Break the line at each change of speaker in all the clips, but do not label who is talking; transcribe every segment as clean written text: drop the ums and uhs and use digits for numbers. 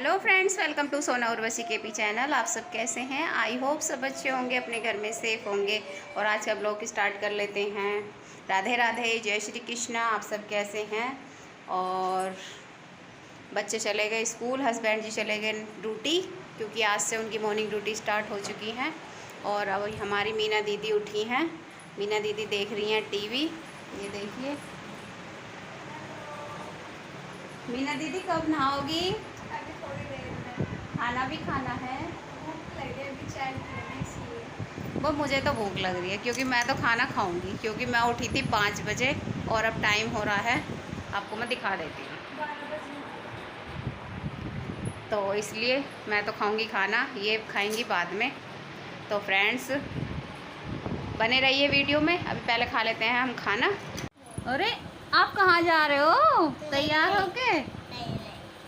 Hello friends, welcome to सोना Urvashi KP channel. आप सब कैसे हैं? आई होप सब अच्छे होंगे, अपने घर में सेफ होंगे। और आज का ब्लॉग स्टार्ट कर लेते हैं। राधे राधे, जय श्री कृष्णा। आप सब कैसे हैं? और बच्चे चले गए स्कूल, हस्बैंड जी चले गए ड्यूटी, क्योंकि आज से उनकी मॉर्निंग ड्यूटी स्टार्ट हो चुकी है। और अब हमारी मीना दीदी उठी हैं। मीना दीदी देख रही हैं टीवी। ये देखिए मीना दीदी, कब नहाओगी?
अभी थोड़ी देर में।
खाना भी खाना है।
भूख लगी अभी, चाय पीने इसलिए।
वो मुझे तो भूख लग रही है, क्योंकि मैं तो खाना खाऊंगी, क्योंकि मैं उठी थी 5 बजे और अब टाइम हो रहा है, आपको मैं दिखा देती हूँ।
12 बजे।
तो इसलिए मैं तो खाऊंगी खाना, ये खाएंगी बाद में। तो फ्रेंड्स, बने रहिए वीडियो में। अभी पहले खा लेते हैं हम खाना। अरे आप कहाँ जा रहे हो? तैयार हो के?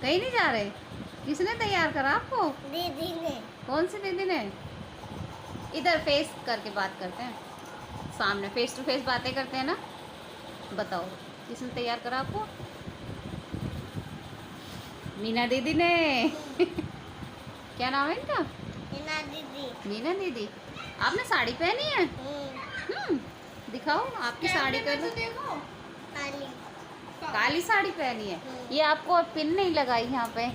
कहीं नहीं जा रहे? किसने तैयार करा आपको?
दीदी ने।
कौन सी दीदी ने? इधर फेस करके बात करते हैं, सामने फेस टू फेस बातें करते हैं ना। बताओ किसने तैयार करा आपको? मीना दीदी ने। क्या नाम है इनका?
मीना दीदी।
मीना दीदी। आपने साड़ी पहनी है? दिखाओ आपकी साड़ी का।
तो देखो, काली
काली साड़ी पहनी है। ये आपको पिन नहीं लगाई यहाँ पे?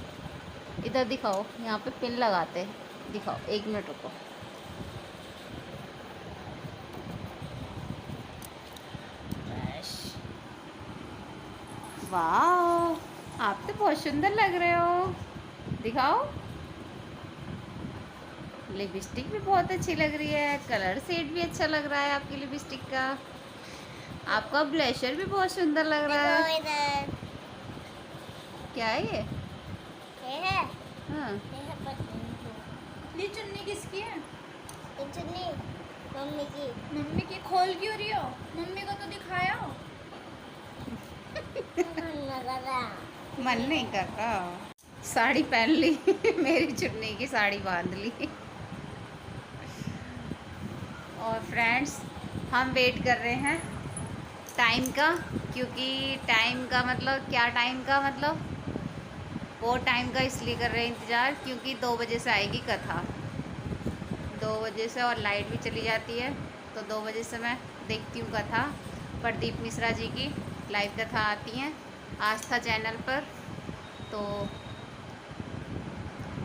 इधर दिखाओ, यहाँ पे पिन लगाते हैं। दिखाओ, 1 मिनट रुको। वाह, आप तो बहुत सुंदर लग रहे हो। दिखाओ, लिपस्टिक भी बहुत अच्छी लग रही है, कलर शेड भी अच्छा लग रहा है आपकी लिपस्टिक का। आपका ब्लशर भी बहुत सुंदर लग रहा है।
इधर
क्या है ये?
ये है,
हाँ,
ये है पतली। ये चुन्नी किसकी है? ये चुन्नी मम्मी की। मम्मी की खोल क्यों रही हो? मम्मी को तो दिखाया।
मन नहीं कर रहा। साड़ी पहन ली। मेरी चुन्नी की साड़ी बांध ली। और फ्रेंड्स, हम वेट कर रहे हैं टाइम का, क्योंकि टाइम का मतलब क्या? टाइम का मतलब वो टाइम का इसलिए कर रहे हैं इंतज़ार, क्योंकि 2 बजे से आएगी कथा। 2 बजे से, और लाइट भी चली जाती है, तो 2 बजे से मैं देखती हूँ कथा। प्रदीप मिश्रा जी की लाइव कथा आती हैं आस्था चैनल पर। तो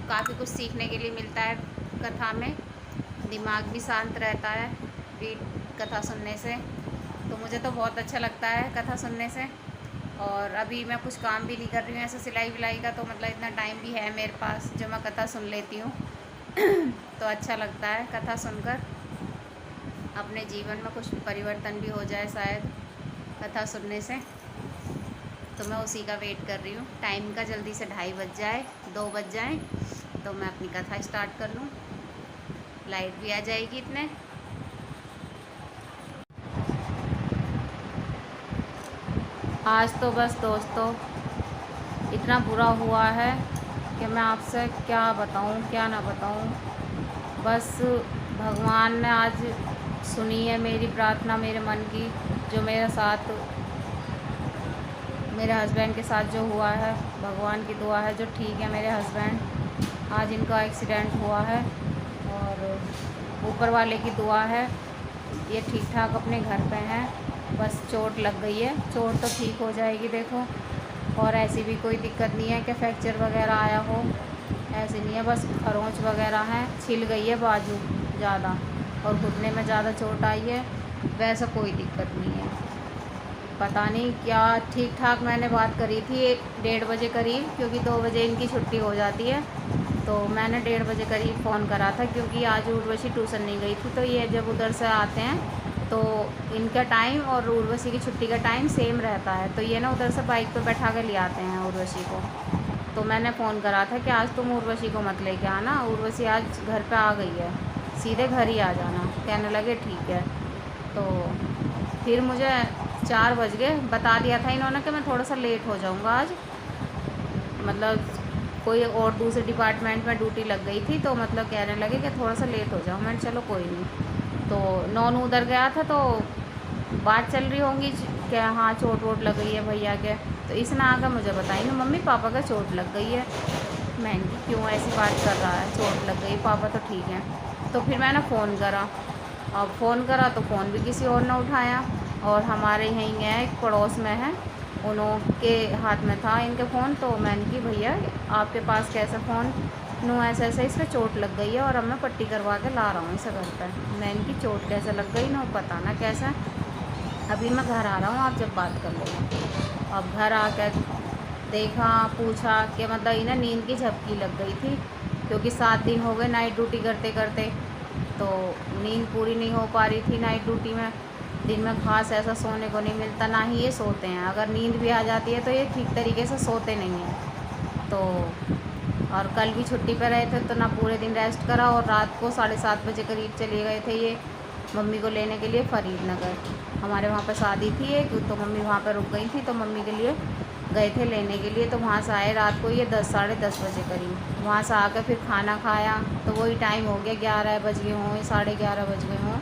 काफ़ी कुछ सीखने के लिए मिलता है कथा में। दिमाग भी शांत रहता है कथा सुनने से। तो मुझे तो बहुत अच्छा लगता है कथा सुनने से। और अभी मैं कुछ काम भी नहीं कर रही हूँ ऐसे सिलाई विलाई का, तो मतलब इतना टाइम भी है मेरे पास जो मैं कथा सुन लेती हूँ। तो अच्छा लगता है कथा सुनकर। अपने जीवन में कुछ परिवर्तन भी हो जाए शायद कथा सुनने से। तो मैं उसी का वेट कर रही हूँ, टाइम का जल्दी से 2:30 बज जाए, 2 बज जाए, तो मैं अपनी कथा स्टार्ट कर लूँ। लाइट भी आ जाएगी इतने। आज तो बस दोस्तों इतना बुरा हुआ है कि मैं आपसे क्या बताऊँ, क्या ना बताऊँ। बस भगवान ने आज सुनी है मेरी प्रार्थना, मेरे मन की, जो मेरे साथ, मेरे हस्बैंड के साथ जो हुआ है। भगवान की दुआ है जो ठीक है मेरे हस्बैंड। आज इनका एक्सीडेंट हुआ है, और ऊपर वाले की दुआ है ये ठीक ठाक अपने घर पे हैं। बस चोट लग गई है, चोट तो ठीक हो जाएगी देखो। और ऐसी भी कोई दिक्कत नहीं है कि फ्रैक्चर वगैरह आया हो, ऐसे नहीं है। बस खरोंच वगैरह हैं, छिल गई है बाजू ज़्यादा, और घुटने में ज़्यादा चोट आई है। वैसा कोई दिक्कत नहीं है। पता नहीं क्या, ठीक ठाक मैंने बात करी थी 1:30 बजे करीब, क्योंकि 2 बजे इनकी छुट्टी हो जाती है। तो मैंने 1:30 बजे करीब फ़ोन करा था, क्योंकि आज उर्वशी ट्यूशन नहीं गई थी। तो ये जब उधर से आते हैं तो इनका टाइम और उर्वशी की छुट्टी का टाइम सेम रहता है। तो ये ना उधर से बाइक पर बैठा कर ले आते हैं उर्वशी को। तो मैंने फ़ोन करा था कि आज तुम उर्वशी को मत लेके आना, उर्वशी आज घर पे आ गई है, सीधे घर ही आ जाना। कहने लगे ठीक है। तो फिर मुझे 4 बज गए। बता दिया था इन्होंने कि मैं थोड़ा सा लेट हो जाऊंगा आज, मतलब कोई और दूसरे डिपार्टमेंट में ड्यूटी लग गई थी, तो मतलब कहने लगे कि थोड़ा सा लेट हो जाऊँ। मैंने चलो कोई नहीं। तो नॉन उधर गया था, तो बात चल रही होंगी कि हाँ चोट वोट लग गई है भैया के। तो इसने आकर मुझे बताई ना, मम्मी पापा का चोट लग गई है। मैं इनकी क्यों ऐसी बात कर रहा है, चोट लग गई, पापा तो ठीक है। तो फिर मैंने फ़ोन करा, अब फ़ोन करा तो फ़ोन भी किसी और ने उठाया, और हमारे यहीं है एक पड़ोस में है, उनके हाथ में था इनके फ़ोन। तो मैंने कि भैया आपके पास कैसा फ़ोन, नो ऐसे ऐसे इस पर चोट लग गई है और अब मैं पट्टी करवा के ला रहा हूँ इसे घर पर। मैं इनकी चोट कैसे लग गई ना पता ना कैसा, अभी मैं घर आ रहा हूँ, आप जब बात कर लेंगे। अब घर आकर देखा, पूछा कि मतलब इन्हें नींद की झपकी लग गई थी, क्योंकि 7 दिन हो गए नाइट ड्यूटी करते करते, तो नींद पूरी नहीं हो पा रही थी नाइट ड्यूटी में। दिन में खास ऐसा सोने को नहीं मिलता, ना ही ये सोते हैं। अगर नींद भी आ जाती है तो ये ठीक तरीके से सोते नहीं हैं। तो और कल भी छुट्टी पर रहे थे तो ना पूरे दिन रेस्ट करा, और रात को 7:30 बजे करीब चले गए थे ये मम्मी को लेने के लिए फरीदनगर। हमारे वहाँ पर शादी थी एक, तो मम्मी वहाँ पर रुक गई थी, तो मम्मी के लिए गए थे लेने के लिए। तो वहाँ से आए रात को ये 10 साढ़े 10 बजे करीब। वहाँ से आकर फिर खाना खाया तो वही टाइम हो गया, 11 बज गए हों, 11:30 बज गए हों।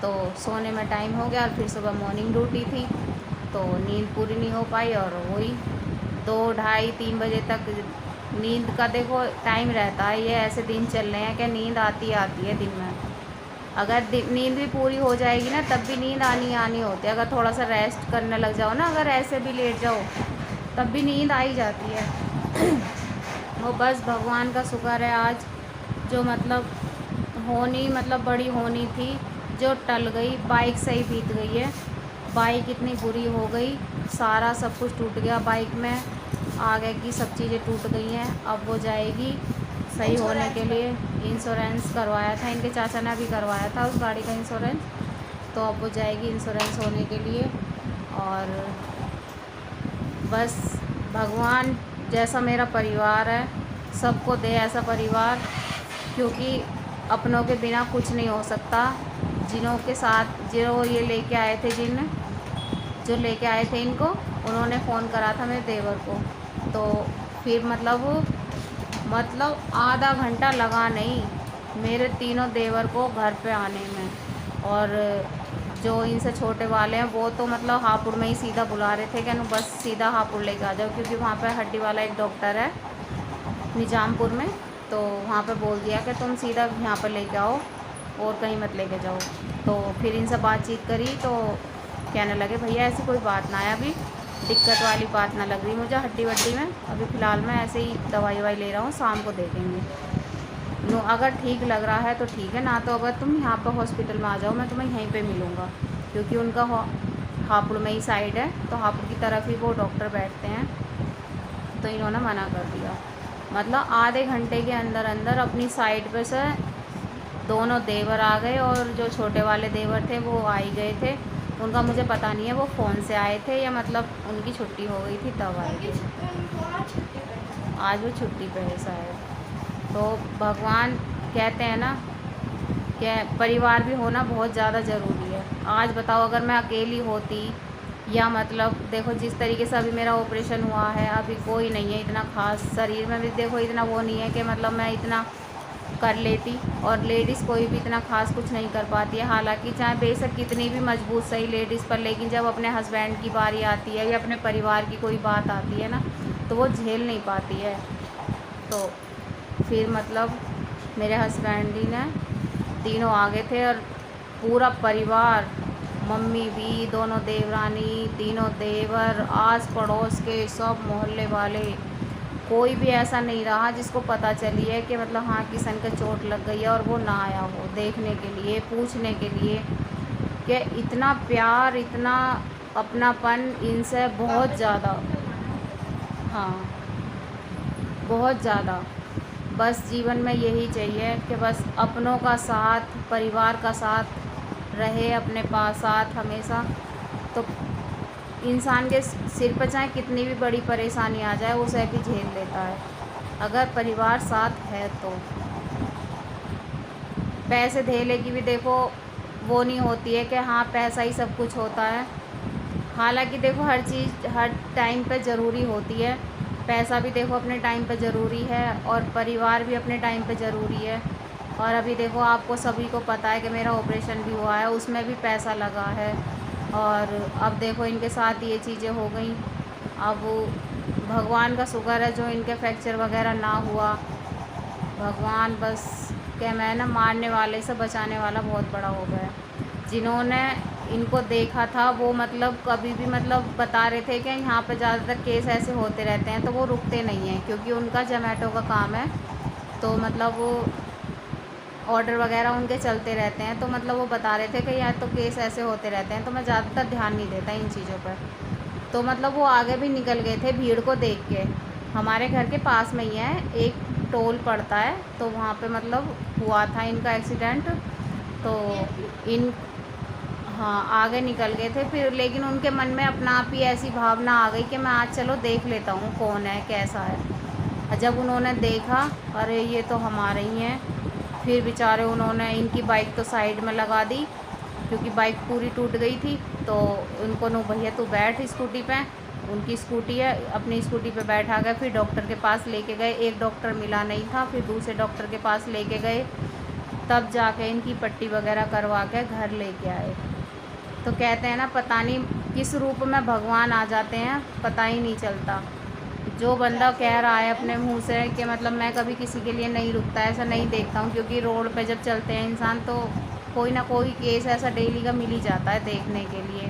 तो सोने में टाइम हो गया, और फिर सुबह मॉर्निंग ड्यूटी थी, तो नींद पूरी नहीं हो पाई, और वही 2 ढाई 3 बजे तक नींद का देखो टाइम रहता है। ये ऐसे दिन चल रहे हैं कि नींद आती है दिन में। अगर नींद भी पूरी हो जाएगी ना तब भी नींद आनी होती है। अगर थोड़ा सा रेस्ट करने लग जाओ ना, अगर ऐसे भी लेट जाओ तब भी नींद आ ही जाती है। वो बस भगवान का शुक्र है आज जो मतलब होनी मतलब बड़ी होनी थी जो टल गई, बाइक से ही बीत गई है। बाइक इतनी बुरी हो गई, सारा सब कुछ टूट गया बाइक में, आगे की सब चीज़ें टूट गई हैं। अब वो जाएगी सही होने के लिए। इंश्योरेंस करवाया था, इनके चाचा ने भी करवाया था उस गाड़ी का इंश्योरेंस, तो अब वो जाएगी इंश्योरेंस होने के लिए। और बस भगवान जैसा मेरा परिवार है सबको दे ऐसा परिवार, क्योंकि अपनों के बिना कुछ नहीं हो सकता। जिनों के साथ जो ये लेके आए थे, जो लेके आए थे इनको, उन्होंने फ़ोन करा था मेरे देवर को, तो फिर मतलब आधा घंटा लगा नहीं मेरे तीनों देवर को घर पे आने में। और जो इनसे छोटे वाले हैं वो तो मतलब हापुड़ में ही सीधा बुला रहे थे कि नु बस सीधा हापुड़ लेके आ जाओ, क्योंकि वहाँ पे हड्डी वाला एक डॉक्टर है निजामपुर में, तो वहाँ पे बोल दिया कि तुम सीधा यहाँ पर लेके आओ और कहीं मत लेके जाओ। तो फिर इनसे बातचीत करी तो कहने लगे भैया ऐसी कोई बात ना है, अभी दिक्कत वाली बात ना लग रही मुझे हड्डी वड्डी में, अभी फ़िलहाल मैं ऐसे ही दवाई ववाई ले रहा हूँ, शाम को देखेंगे। नो अगर ठीक लग रहा है तो ठीक है, ना तो अगर तुम यहाँ पर हॉस्पिटल में आ जाओ मैं तुम्हें यहीं पे मिलूँगा, क्योंकि उनका हापुड़ में ही साइड है, तो हापुड़ की तरफ ही वो डॉक्टर बैठते हैं। तो इन्होंने मना कर दिया। मतलब आधे घंटे के अंदर अंदर अपनी साइड पे से दोनों देवर आ गए, और जो छोटे वाले देवर थे वो आ ही गए थे। उनका मुझे पता नहीं है वो फ़ोन से आए थे या मतलब उनकी छुट्टी हो गई थी तब आए थे। आज वो छुट्टी पे है शायद। तो भगवान कहते हैं ना कि परिवार भी होना बहुत ज़्यादा ज़रूरी है। आज बताओ अगर मैं अकेली होती, या मतलब देखो जिस तरीके से अभी मेरा ऑपरेशन हुआ है, अभी कोई नहीं है इतना ख़ास, शरीर में भी देखो इतना वो नहीं है कि मतलब मैं इतना कर लेती, और लेडीज़ कोई भी इतना ख़ास कुछ नहीं कर पाती है। हालांकि चाहे बेशक कितनी भी मजबूत सही लेडीज़ पर, लेकिन जब अपने हस्बैंड की बारी आती है या अपने परिवार की कोई बात आती है ना, तो वो झेल नहीं पाती है। तो फिर मतलब मेरे हस्बैंड जी ने तीनों आ गए थे, और पूरा परिवार, मम्मी भी, दोनों देवरानी, तीनों देवर, आस पड़ोस के सब मोहल्ले वाले, कोई भी ऐसा नहीं रहा जिसको पता चली है कि मतलब हाँ किसन के चोट लग गई है और वो ना आया हो देखने के लिए, पूछने के लिए। कि इतना प्यार, इतना अपनापन इनसे बहुत ज़्यादा, हाँ बहुत ज़्यादा। बस जीवन में यही चाहिए कि बस अपनों का साथ, परिवार का साथ रहे अपने पास साथ हमेशा, तो इंसान के सिर पर चाहे कितनी भी बड़ी परेशानी आ जाए उसे भी झेल लेता है, अगर परिवार साथ है तो। पैसे धेले की भी देखो वो नहीं होती है कि हाँ पैसा ही सब कुछ होता है। हालांकि देखो हर चीज़ हर टाइम पे ज़रूरी होती है, पैसा भी देखो अपने टाइम पे ज़रूरी है, और परिवार भी अपने टाइम पे ज़रूरी है। और अभी देखो आपको सभी को पता है कि मेरा ऑपरेशन भी हुआ है, उसमें भी पैसा लगा है, और अब देखो इनके साथ ये चीज़ें हो गई। अब भगवान का शुक्र है जो इनके फ्रैक्चर वगैरह ना हुआ। भगवान बस क्या, मैं ना मारने वाले से बचाने वाला बहुत बड़ा हो गया है। जिन्होंने इनको देखा था वो मतलब कभी भी मतलब बता रहे थे कि यहाँ पे ज़्यादातर केस ऐसे होते रहते हैं, तो वो रुकते नहीं हैं क्योंकि उनका जोमेटो का काम है, तो मतलब वो ऑर्डर वगैरह उनके चलते रहते हैं। तो मतलब वो बता रहे थे कि यार तो केस ऐसे होते रहते हैं, तो मैं ज़्यादातर ध्यान नहीं देता इन चीज़ों पर। तो मतलब वो आगे भी निकल गए थे भीड़ को देख के। हमारे घर के पास में ही है, एक टोल पड़ता है, तो वहाँ पे मतलब हुआ था इनका एक्सीडेंट। तो इन हाँ आगे निकल गए थे फिर, लेकिन उनके मन में अपना आप ही ऐसी भावना आ गई कि मैं आज चलो देख लेता हूँ कौन है कैसा है। जब उन्होंने देखा, अरे ये तो हमारे ही हैं, फिर बेचारे उन्होंने इनकी बाइक तो साइड में लगा दी क्योंकि बाइक पूरी टूट गई थी। तो उनको नो भैया तू बैठ स्कूटी पे, उनकी स्कूटी है, अपनी स्कूटी पे बैठा गए। फिर डॉक्टर के पास लेके गए, एक डॉक्टर मिला नहीं था, फिर दूसरे डॉक्टर के पास लेके गए, तब जाके इनकी पट्टी वगैरह करवा के घर लेके आए। तो कहते हैं ना पता नहीं किस रूप में भगवान आ जाते हैं, पता ही नहीं चलता। जो बंदा कह रहा है अपने मुंह से कि मतलब मैं कभी किसी के लिए नहीं रुकता, ऐसा नहीं देखता हूँ, क्योंकि रोड पे जब चलते हैं इंसान तो कोई ना कोई केस ऐसा डेली का मिल ही जाता है देखने के लिए।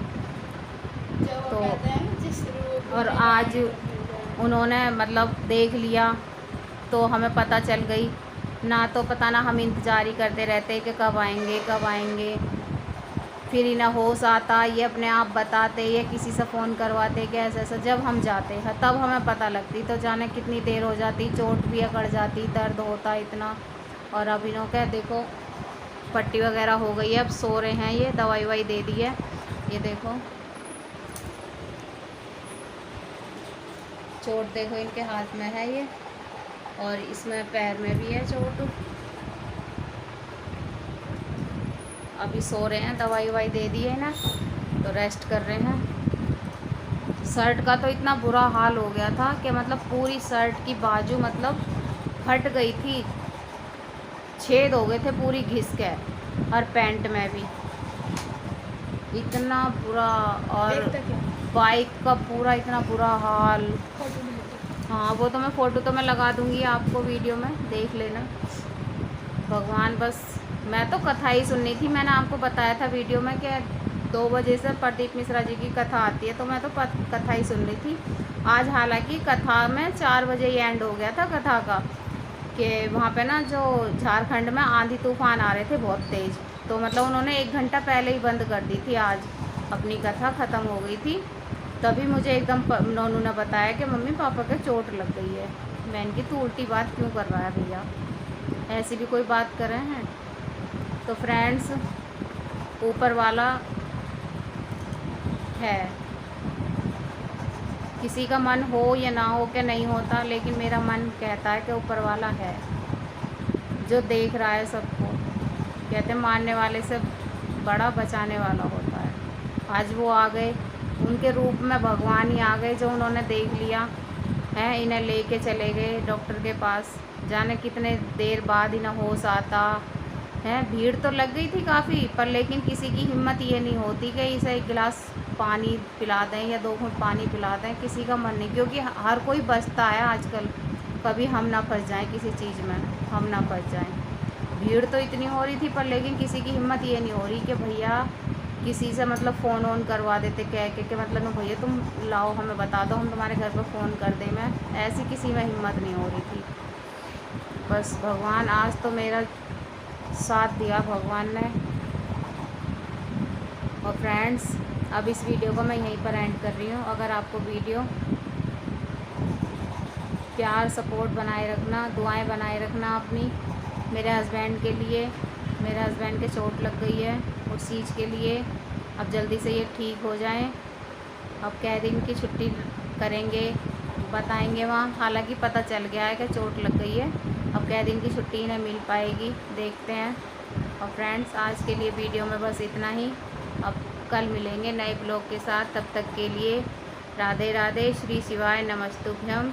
तो और आज उन्होंने मतलब देख लिया तो हमें पता चल गई ना, तो पता ना हम इंतज़ार ही करते रहते कि कब आएंगे कब आएंगे। फिर ही ना होश आता, ये अपने आप बताते, ये किसी से फ़ोन करवाते कि ऐसा ऐसा। जब हम जाते हैं तब हमें पता लगती, तो जाने कितनी देर हो जाती, चोट भी अकड़ जाती, दर्द होता इतना। और अब इन्हों के देखो पट्टी वगैरह हो गई है, अब सो रहे हैं, ये दवाई ववाई दे दी है। ये देखो चोट देखो इनके हाथ में है ये, और इसमें पैर में भी है चोट। अभी सो रहे हैं, दवाई ववाई दे दी है ना, तो रेस्ट कर रहे हैं। शर्ट का तो इतना बुरा हाल हो गया था कि मतलब पूरी शर्ट की बाजू मतलब फट गई थी, छेद हो गए थे पूरी घिस के, और पैंट में भी इतना बुरा, और बाइक का पूरा इतना बुरा हाल। हाँ वो तो मैं फ़ोटो तो मैं लगा दूँगी आपको, वीडियो में देख लेना। भगवान बस, मैं तो कथा ही सुननी थी, मैंने आपको बताया था वीडियो में कि 2 बजे से प्रदीप मिश्रा जी की कथा आती है, तो मैं तो कथा ही सुन रही थी। आज हालांकि कथा में 4 बजे ही एंड हो गया था कथा का, कि वहाँ पे ना जो झारखंड में आंधी तूफान आ रहे थे बहुत तेज़, तो मतलब उन्होंने 1 घंटा पहले ही बंद कर दी थी। आज अपनी कथा ख़त्म हो गई थी, तभी मुझे एकदम नोनू ने बताया कि मम्मी पापा के चोट लग गई है। मैंने की तू उल्टी बात क्यों कर रहा है भैया, ऐसी भी कोई बात कर रहे हैं। तो फ्रेंड्स ऊपर वाला है, किसी का मन हो या ना हो कि नहीं होता, लेकिन मेरा मन कहता है कि ऊपर वाला है जो देख रहा है सबको। कहते हैं मारने वाले से बड़ा बचाने वाला होता है। आज वो आ गए, उनके रूप में भगवान ही आ गए, जो उन्होंने देख लिया है, इन्हें लेके चले गए डॉक्टर के पास। जाने कितने देर बाद इन्हें होश आता है। भीड़ तो लग गई थी काफ़ी, पर लेकिन किसी की हिम्मत ये नहीं होती कि इसे 1 गिलास पानी पिला दें या 2 घूंट पानी पिला दें, किसी का मन नहीं, क्योंकि हर कोई बचता है आजकल, कभी हम ना फंस जाएं किसी चीज़ में, हम ना फंस जाएं। भीड़ तो इतनी हो रही थी, पर लेकिन किसी की हिम्मत ये नहीं हो रही कि भैया किसी से मतलब फ़ोन ऑन करवा देते कह के मतलब नो भैया तुम लाओ हमें बता दो, हम तुम्हारे घर पर फ़ोन कर दें। मैं ऐसी किसी में हिम्मत नहीं हो रही थी। बस भगवान आज तो मेरा साथ दिया भगवान ने। और फ्रेंड्स अब इस वीडियो को मैं यहीं पर एंड कर रही हूँ। अगर आपको वीडियो प्यार सपोर्ट बनाए रखना, दुआएं बनाए रखना अपनी, मेरे हस्बैंड के लिए। मेरे हस्बैंड के चोट लग गई है उस चीज़ के लिए, अब जल्दी से ये ठीक हो जाएं। अब कै दिन की छुट्टी करेंगे, बताएंगे वहाँ, हालांकि पता चल गया है कि चोट लग गई है, अब कै दिन की छुट्टी इन्हें मिल पाएगी, देखते हैं। और फ्रेंड्स आज के लिए वीडियो में बस इतना ही, अब कल मिलेंगे नए ब्लॉग के साथ, तब तक के लिए राधे राधे, श्री शिवाय नमस्तुभ्यम।